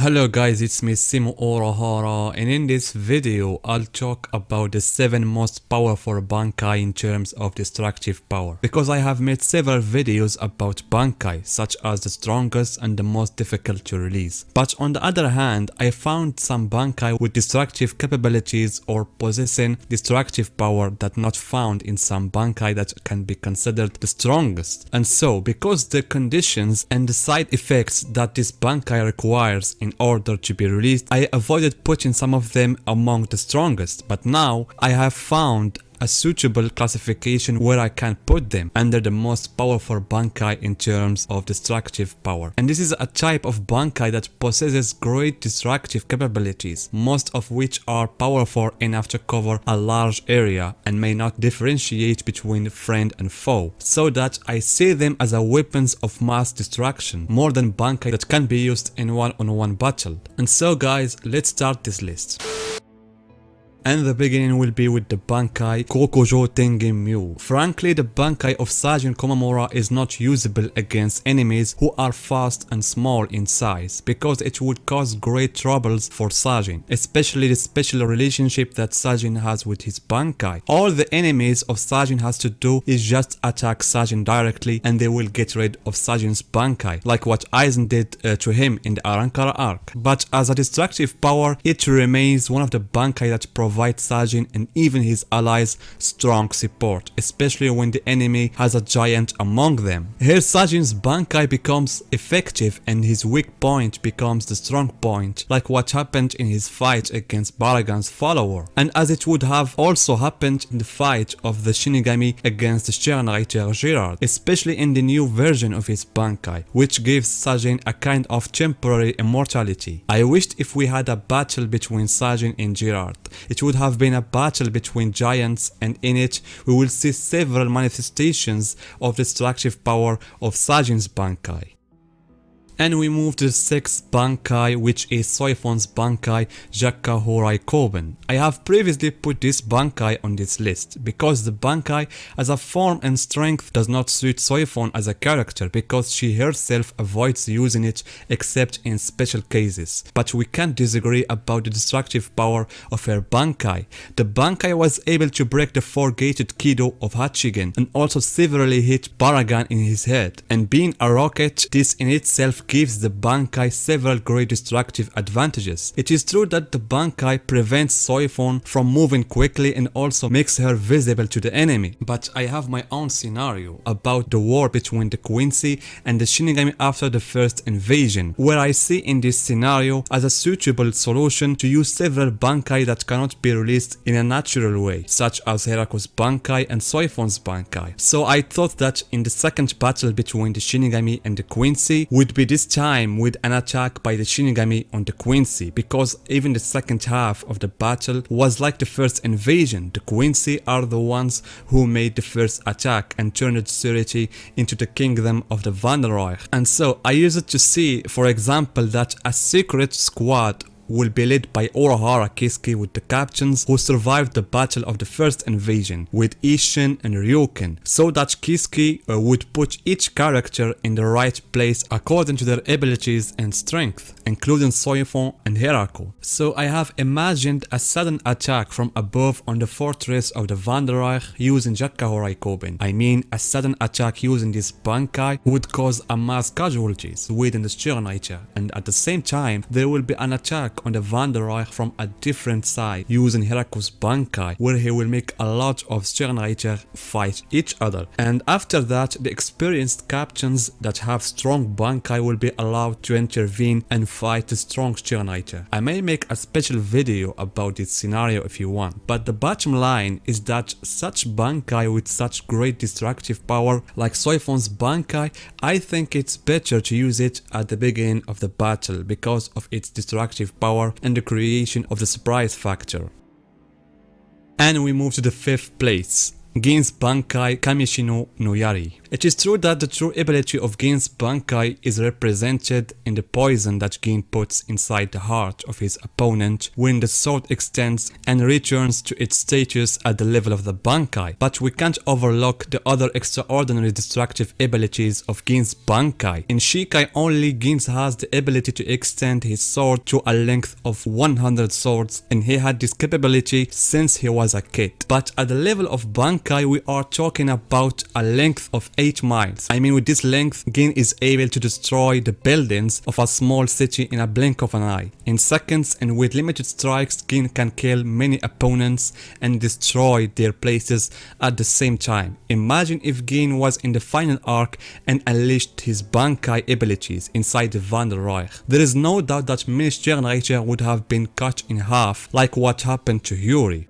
Hello guys, it's me Simo Urahara, and in this video I'll talk about the 7 most powerful Bankai in terms of destructive power. Because I have made several videos about Bankai, such as the strongest and the most difficult to release. But on the other hand, I found some Bankai with destructive capabilities or possessing destructive power that not found in some Bankai that can be considered the strongest. And so, because the conditions and the side effects that this Bankai requires in order to be released, I avoided putting some of them among the strongest, but now I have found a suitable classification where I can put them under the most powerful Bankai in terms of destructive power. And this is a type of Bankai that possesses great destructive capabilities, most of which are powerful enough to cover a large area and may not differentiate between friend and foe, so that I see them as a weapons of mass destruction more than Bankai that can be used in one-on-one battle. And so guys, let's start this list. And the beginning will be with the Bankai Kokujo Tengen Myu. Frankly, the Bankai of Sajin Komamura is not usable against enemies who are fast and small in size, because it would cause great troubles for Sajin, especially the special relationship that Sajin has with his Bankai. All the enemies of Sajin has to do is just attack Sajin directly and they will get rid of Sajin's Bankai, like what Aizen did to him in the Arankara arc. But as a destructive power, it remains one of the Bankai that provides Sajin and even his allies strong support, especially when the enemy has a giant among them. Here Sajin's Bankai becomes effective and his weak point becomes the strong point, like what happened in his fight against Baragan's follower, and as it would have also happened in the fight of the Shinigami against the Sternreiter Girard, especially in the new version of his Bankai, which gives Sajin a kind of temporary immortality. I wished if we had a battle between Sajin and Girard. It would have been a battle between giants, and in it we will see several manifestations of destructive power of Sajin's Bankai. And we move to the 6th Bankai, which is Soifon's Bankai Jakka Horai Koben. I have previously put this Bankai on this list because the Bankai as a form and strength does not suit Soifon as a character, because she herself avoids using it except in special cases. But we can't disagree about the destructive power of her Bankai. The Bankai was able to break the 4-gated Kido of Hachigen and also severely hit Baragan in his head. And being a rocket, this in itself gives the Bankai several great destructive advantages. It is true that the Bankai prevents Soifon from moving quickly and also makes her visible to the enemy, but I have my own scenario about the war between the Quincy and the Shinigami after the first invasion, where I see in this scenario as a suitable solution to use several Bankai that cannot be released in a natural way, such as Heraku's Bankai and Soifon's Bankai. So I thought that in the second battle between the Shinigami and the Quincy would be this time with an attack by the Shinigami on the Quincy, because even the second half of the battle was like the first invasion. The Quincy are the ones who made the first attack and turned Tsureti into the kingdom of the Vanderreich. And so I use it to see, for example, that a secret squad will be led by Urahara Kisuke with the captains who survived the battle of the first invasion with Isshin and Ryuken, so that Kisuke would put each character in the right place according to their abilities and strength, including Soifon and Heraku. So I have imagined a sudden attack from above on the fortress of the Vanderreich using Jakka Horai Koben. I mean, a sudden attack using this Bankai would cause a mass casualties within the Sternreiter, and at the same time there will be an attack on the Vanderreich from a different side using Heraku's Bankai, where he will make a lot of Sternreiter fight each other. And after that, the experienced captains that have strong Bankai will be allowed to intervene and fight the strong Sternreiter. I may make a special video about this scenario if you want, but the bottom line is that such Bankai with such great destructive power like Soifon's Bankai, I think it's better to use it at the beginning of the battle because of its destructive power and the creation of the surprise factor. And we move to the 5th place. Gin's Bankai Kamishino no Yari. It is true that the true ability of Gin's Bankai is represented in the poison that Gin puts inside the heart of his opponent when the sword extends and returns to its status at the level of the Bankai. But we can't overlook the other extraordinary destructive abilities of Gin's Bankai. In Shikai only, Gin has the ability to extend his sword to a length of 100 swords, and he had this capability since he was a kid. But at the level of Bankai we are talking about a length of 8 miles. I mean, with this length, Gin is able to destroy the buildings of a small city in a blink of an eye. In seconds and with limited strikes, Gin can kill many opponents and destroy their places at the same time. Imagine if Gin was in the final arc and unleashed his Bankai abilities inside the Wanderreich. There is no doubt that Minish Generator would have been cut in half, like what happened to Yuri.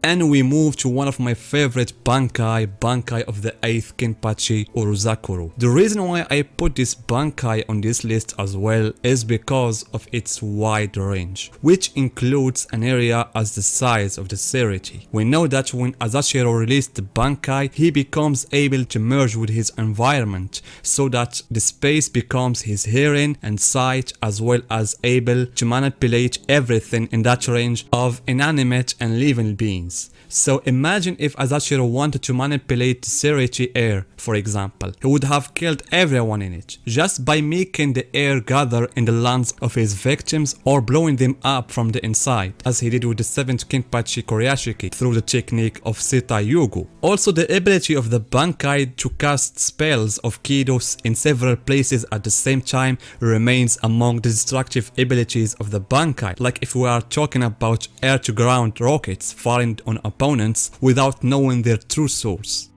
And we move to one of my favorite Bankai of the 8th Kenpachi, Uruzakuru. The reason why I put this Bankai on this list as well is because of its wide range, which includes an area as the size of the Serity. We know that when Asashiro released the Bankai, he becomes able to merge with his environment so that the space becomes his hearing and sight, as well as able to manipulate everything in that range of inanimate and living beings. So imagine if Asashiro wanted to manipulate the Serity air, for example. He would have killed everyone in it, just by making the air gather in the lungs of his victims or blowing them up from the inside, as he did with the 7th Kenpachi Koryashiki through the technique of Setai Yugu. Also, the ability of the Bankai to cast spells of Kidos in several places at the same time remains among the destructive abilities of the Bankai, like if we are talking about air-to-ground rockets firing on opponents without knowing their true source.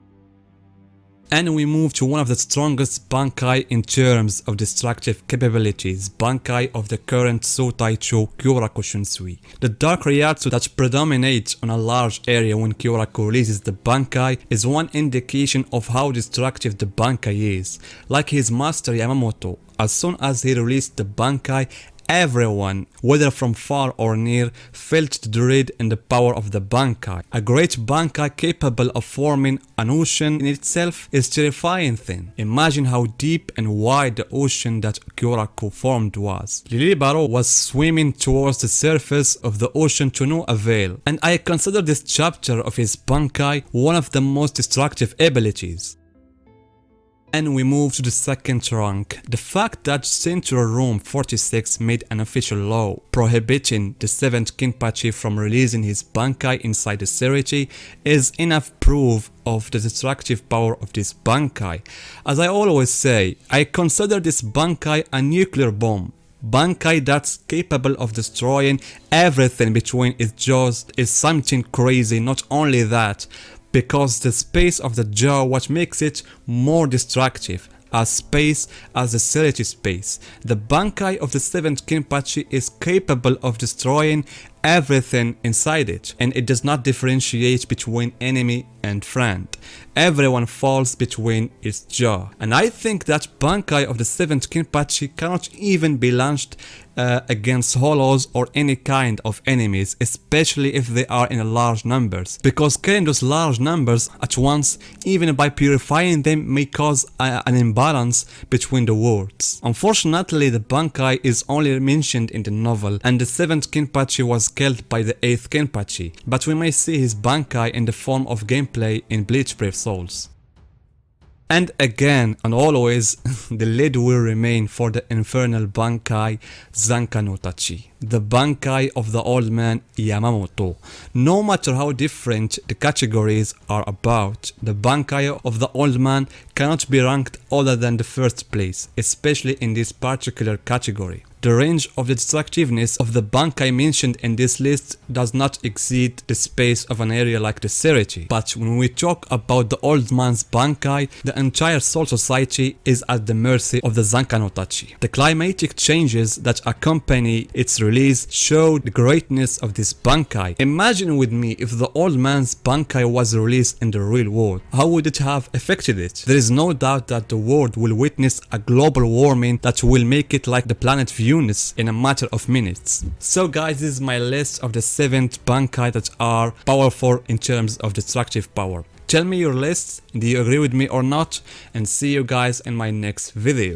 And we move to one of the strongest Bankai in terms of destructive capabilities, Bankai of the current Sotaicho Kyoraku Shunsui. The Dark Ryatsu that predominates on a large area when Kyoraku releases the Bankai is one indication of how destructive the Bankai is. Like his master Yamamoto, as soon as he released the Bankai, everyone, whether from far or near, felt the dread and the power of the Bankai. A great Bankai capable of forming an ocean in itself is a terrifying thing. Imagine how deep and wide the ocean that Kyoraku formed was. Lilibaro was swimming towards the surface of the ocean to no avail, and I consider this chapter of his Bankai one of the most destructive abilities. And we move to the second rank. The fact that Central Room 46 made an official law prohibiting the 7th Kenpachi from releasing his Bankai inside the Serity is enough proof of the destructive power of this Bankai. As I always say, I consider this Bankai a nuclear bomb. Bankai that's capable of destroying everything between its jaws is something crazy. Not only that, because the space of the jaw what makes it more destructive, as space as the Serity space. The Bankai of the 7th Kenpachi is capable of destroying everything inside it, and it does not differentiate between enemy and friend. Everyone falls between its jaw, and I think that Bankai of the 7th Kenpachi cannot even be launched against hollows or any kind of enemies, especially if they are in large numbers, because killing those large numbers at once, even by purifying them, may cause an imbalance between the worlds. Unfortunately, the Bankai is only mentioned in the novel, and the 7th Kenpachi was killed by the 8th Kenpachi, but we may see his Bankai in the form of gameplay in Bleach Brave Souls. And again and always, the lead will remain for the infernal Bankai Zanka no Tachi, the Bankai of the old man Yamamoto. No matter how different the categories are about, the Bankai of the old man cannot be ranked other than the first place, especially in this particular category. The range of the destructiveness of the Bankai mentioned in this list does not exceed the space of an area like the Serity. But when we talk about the old man's Bankai, the entire Soul Society is at the mercy of the Zanka no Tachi. The climatic changes that accompany its release show the greatness of this Bankai. Imagine with me if the old man's Bankai was released in the real world. How would it have affected it? There is no doubt that the world will witness a global warming that will make it like the planet View units in a matter of minutes. So guys, this is my list of the 7 Bankai that are powerful in terms of destructive power. Tell me your list, do you agree with me or not, and see you guys in my next video.